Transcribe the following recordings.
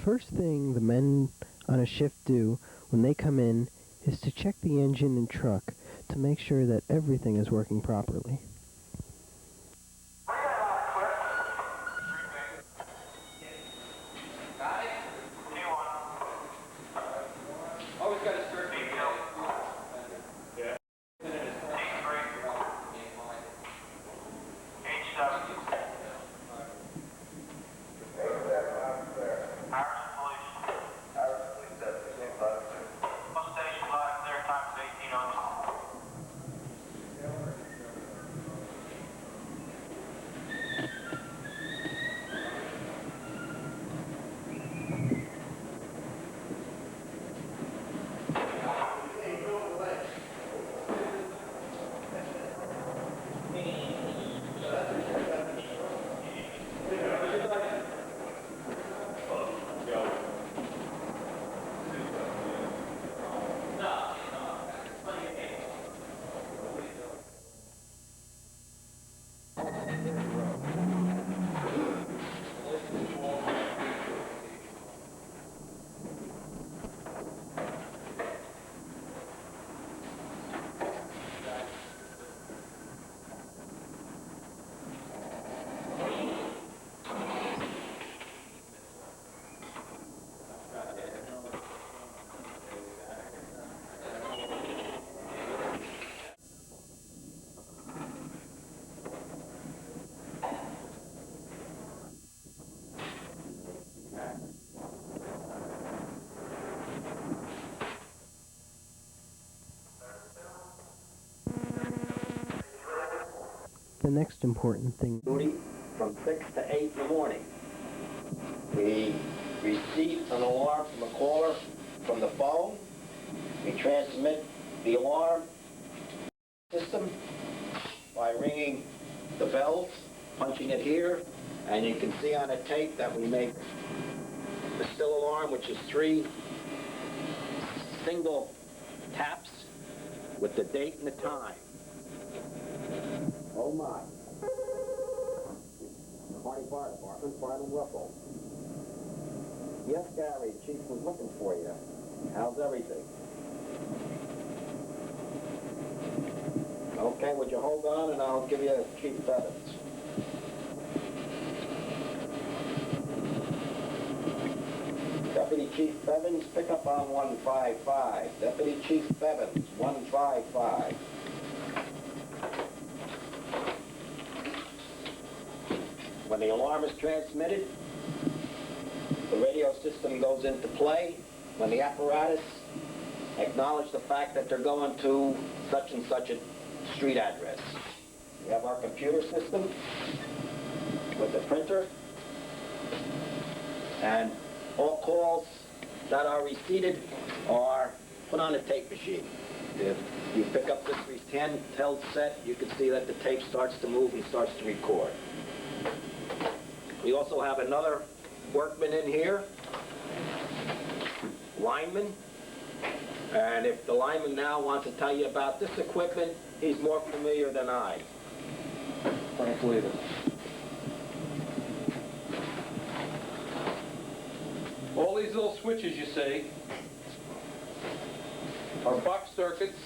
first thing the men on a shift do when they come in is to check the engine and truck to make sure that everything is working properly. The next important thing. Duty from 6 to 8 in the morning. We receive an alarm from a caller from the phone. We transmit the alarm system by ringing the bells, punching it here, and you can see on a tape that we make the still alarm, which is 3 single taps with the date and the time. Oh my. Kearny Fire Department, Fireman Russell. Yes, Gary, Chief was looking for you. How's everything? Okay, would you hold on and I'll give you Chief Bevins. Deputy Chief Bevins, pick up on 155. Deputy Chief Bevins, 155. When the alarm is transmitted, the radio system goes into play. When the apparatus acknowledges the fact that they're going to such and such a street address. We have our computer system with the printer, and all calls that are received are put on a tape machine. If you pick up this handheld set, you can see that the tape starts to move and starts to record. We also have another workman in here, lineman, and if the lineman now wants to tell you about this equipment, he's more familiar than I. Frank Leader. All these little switches you see are box circuits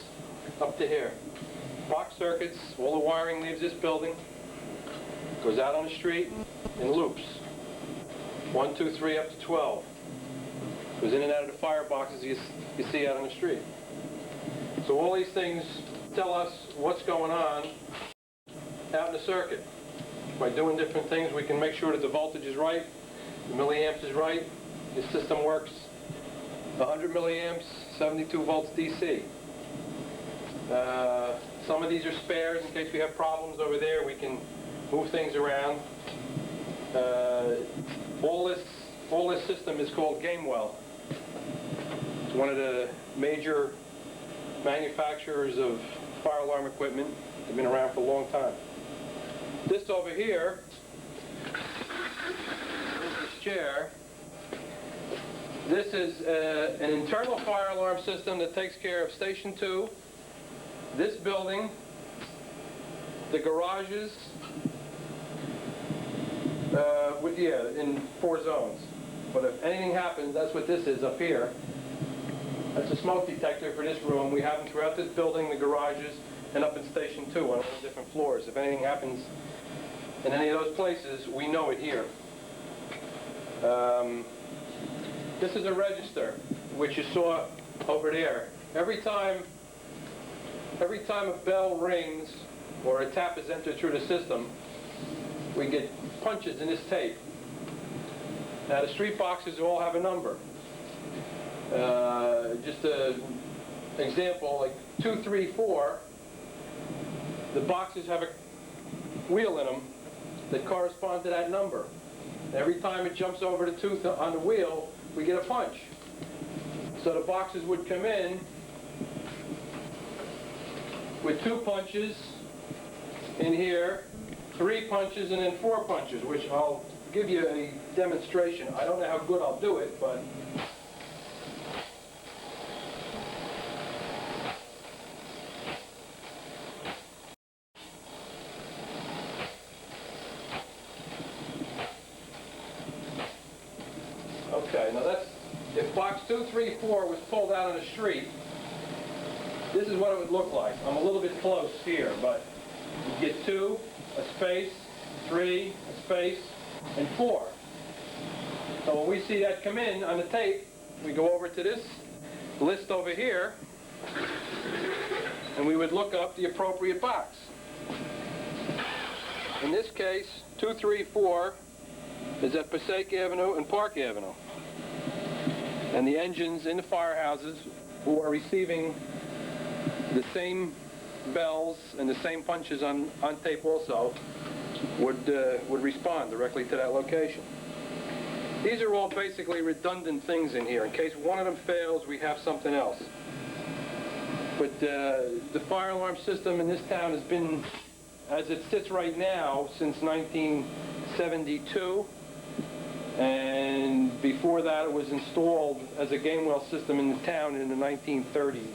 up to here. Box circuits, all the wiring leaves this building, goes out on the street in loops. 1, 2, 3, up to 12. Goes in and out of the fireboxes you see out on the street. So all these things tell us what's going on out in the circuit. By doing different things, we can make sure that the voltage is right, the milliamps is right. This system works 100 milliamps, 72 volts DC. Some of these are spares in case we have problems over there. We can move things around. All this system is called Gamewell. It's one of the major manufacturers of fire alarm equipment. They've been around for a long time. This over here is this chair. This is an internal fire alarm system that takes care of Station 2, this building, the garages, in 4 zones. but if anything happens, that's what this is up here. That's a smoke detector for this room. We have them throughout this building, the garages, and up in Station 2 on all the different floors. If anything happens in any of those places, we know it here. This is a register, which you saw over there. Every time a bell rings or a tap is entered through the system, we get punches in this tape. Now the street boxes all have a number. Just an example, like 2, 3, 4, the boxes have a wheel in them that correspond to that number. Every time it jumps over the tooth on the wheel, we get a punch. So the boxes would come in with 2 punches in here, 3 punches, and then 4 punches, which I'll give you a demonstration. I don't know how good I'll do it, but okay, now that's, if box 2, 3, 4 was pulled out on the street, this is what it would look like. I'm a little bit close here, but you get 2, a space, 3, a space, and 4. So when we see that come in on the tape, we go over to this list over here, and we would look up the appropriate box. In this case, 2, 3, 4 is at Passaic Avenue and Park Avenue. And the engines in the firehouses who are receiving the same bells and the same punches on tape also would respond directly to that location. These are all basically redundant things in here. In case one of them fails, we have something else. But the fire alarm system in this town has been, as it sits right now, since 1972. And before that, it was installed as a game well system in the town in the 1930s,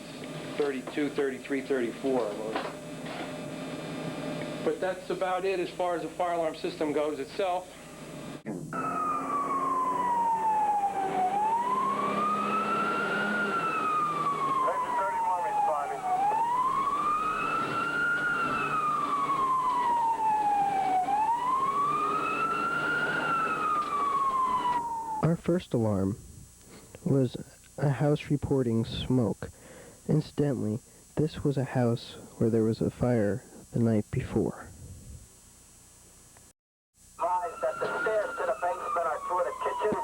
32, 33, 34. But that's about it as far as the fire alarm system goes itself. Our first alarm was a house reporting smoke. Incidentally, this was a house where there was a fire the night before. Advised that the stairs to the basement are through the kitchen.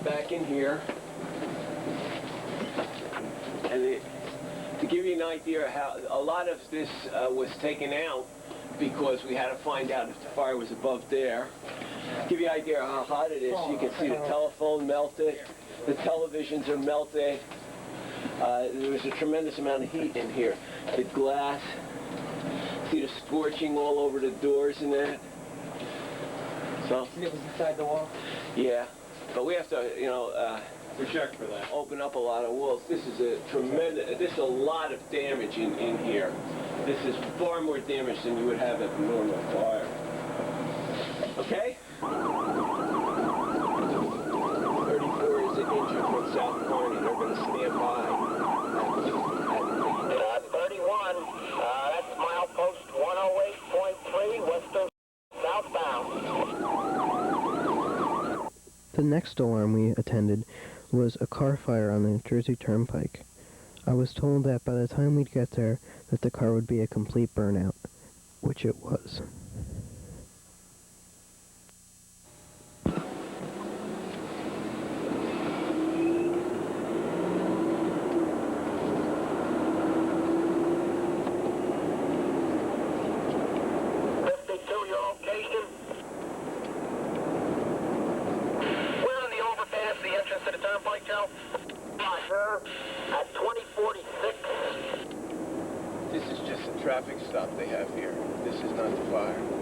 Back in here, and to give you an idea how a lot of this was taken out because we had to find out if the fire was above there. Give you an idea how hot it is. You can see the telephone melted, the televisions are melted. There was a tremendous amount of heat in here. The glass, see the scorching all over the doors and that. So It was inside the wall? yeah. But we have to, you know, Project for that. open up a lot of walls. This is a tremendous, there's a lot of damage in here. This is far more damage than you would have at a normal fire. Okay? 34 is an injured from South Kearny. They're going to stand by. 31, that's milepost 108.3, Western The next alarm we attended was a car fire on the Jersey Turnpike. I was told that by the time we'd get there, that the car would be a complete burnout, which it was. The entrance to the Turnpike, Joe? Sir, at 2046. This is just a traffic stop they have here. This is not the fire.